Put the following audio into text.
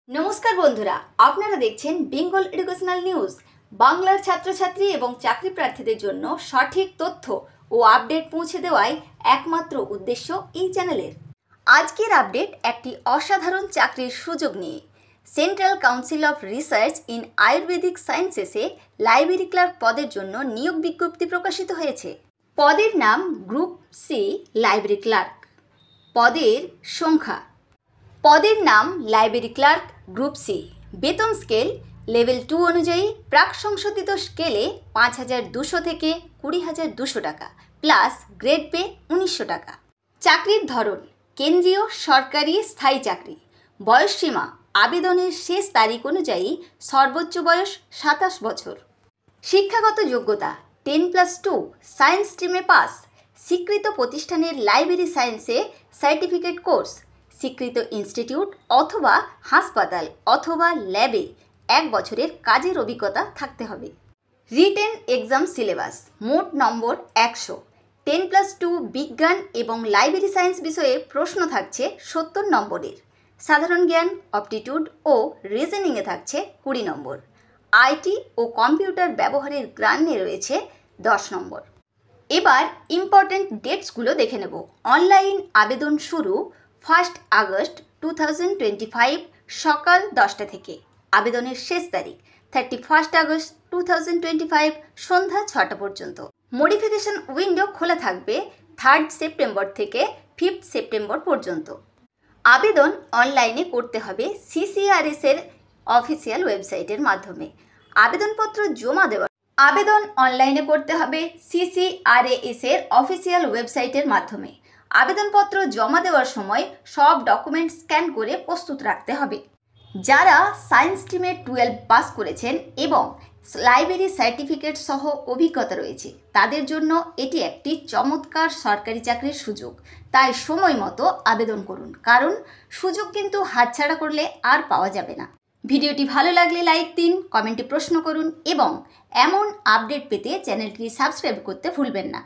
নমস্কার বন্ধুরা, আপনারা দেখছেন বেঙ্গল এডুকেশনাল নিউজ। বাংলার ছাত্রছাত্রী এবং চাকরি প্রার্থীদের জন্য সঠিক তথ্য ও আপডেট পৌঁছে দেওয়াই একমাত্র উদ্দেশ্য এই চ্যানেলের। আজকের আপডেট একটি অসাধারণ চাকরির সুযোগ নিয়ে। Central council of research in Ayurvedic সায়েন্সেসে লাইব্রেরি ক্লার্ক পদের জন্য নিয়োগ বিজ্ঞপ্তি প্রকাশিত হয়েছে। পদের নাম গ্রুপ সি লাইব্রেরি ক্লার্ক। পদের সংখ্যা। পদের নাম লাইব্রেরি ক্লার্ক গ্রুপ সি। বেতন স্কেল লেভেল 2 অনুযায়ী প্রাক সংশোধিত স্কেলে 5,200 থেকে 20,200 টাকা প্লাস গ্রেড পে 1900 টাকা। চাকরির ধরন কেন্দ্রীয় সরকারি স্থায়ী চাকরি। বয়সসীমা আবেদনের শেষ তারিখ অনুযায়ী সর্বোচ্চ বয়স 27 বছর। শিক্ষাগত যোগ্যতা 10+2 সায়েন্স স্ট্রিমে পাস। স্বীকৃত প্রতিষ্ঠানের লাইব্রেরি সায়েন্সে সার্টিফিকেট কোর্স। স্বীকৃত ইনস্টিটিউট অথবা হাসপাতাল অথবা ল্যাবে 1 বছরের কাজের অভিজ্ঞতা থাকতে হবে। রিটেন এক্সাম সিলেবাস মোট নম্বর 100। 10+2 বিজ্ঞান এবং লাইব্রেরি সায়েন্স বিষয়ে প্রশ্ন থাকছে 70 নম্বরের। সাধারণ জ্ঞান অপটিটিউড ও রিজনিংয়ে থাকছে 20 নম্বর। আইটি ও কম্পিউটার ব্যবহারের জ্ঞানে রয়েছে 10 নম্বর। এবার ইম্পর্টেন্ট ডেটসগুলো দেখে নেব। অনলাইন আবেদন শুরু 1 আগস্ট 2025 সকাল 10টা থেকে। আবেদনের শেষ তারিখ 31 আগস্ট 2025 সন্ধ্যা 6টা পর্যন্ত। মডিফিকেশন উইন্ডো খোলা থাকবে 3 সেপ্টেম্বর থেকে 5 সেপ্টেম্বর পর্যন্ত। আবেদন অনলাইনে করতে হবে CCRS এর অফিসিয়াল ওয়েবসাইটের মাধ্যমে। আবেদনপত্র জমা দেওয়া আবেদন অনলাইনে করতে হবে CCRS এর অফিসিয়াল ওয়েবসাইটের মাধ্যমে। আবেদনপত্র জমা দেওয়ার সময় সব ডকুমেন্ট স্ক্যান করে প্রস্তুত রাখতে হবে। যারা সায়েন্স স্ট্রিমে 12 পাস করেছেন এবং লাইব্রেরি সার্টিফিকেট সহ অভিজ্ঞতা রয়েছে তাদের জন্য এটি একটি চমৎকার সরকারি চাকরির সুযোগ। তাই সময় মতো আবেদন করুন, কারণ সুযোগ কিন্তু হাতছাড়া করলে আর পাওয়া যাবে না। ভিডিওটি ভালো লাগলে লাইক দিন, কমেন্টে প্রশ্ন করুন এবং এমন আপডেট পেতে চ্যানেলটি সাবস্ক্রাইব করতে ভুলবেন না।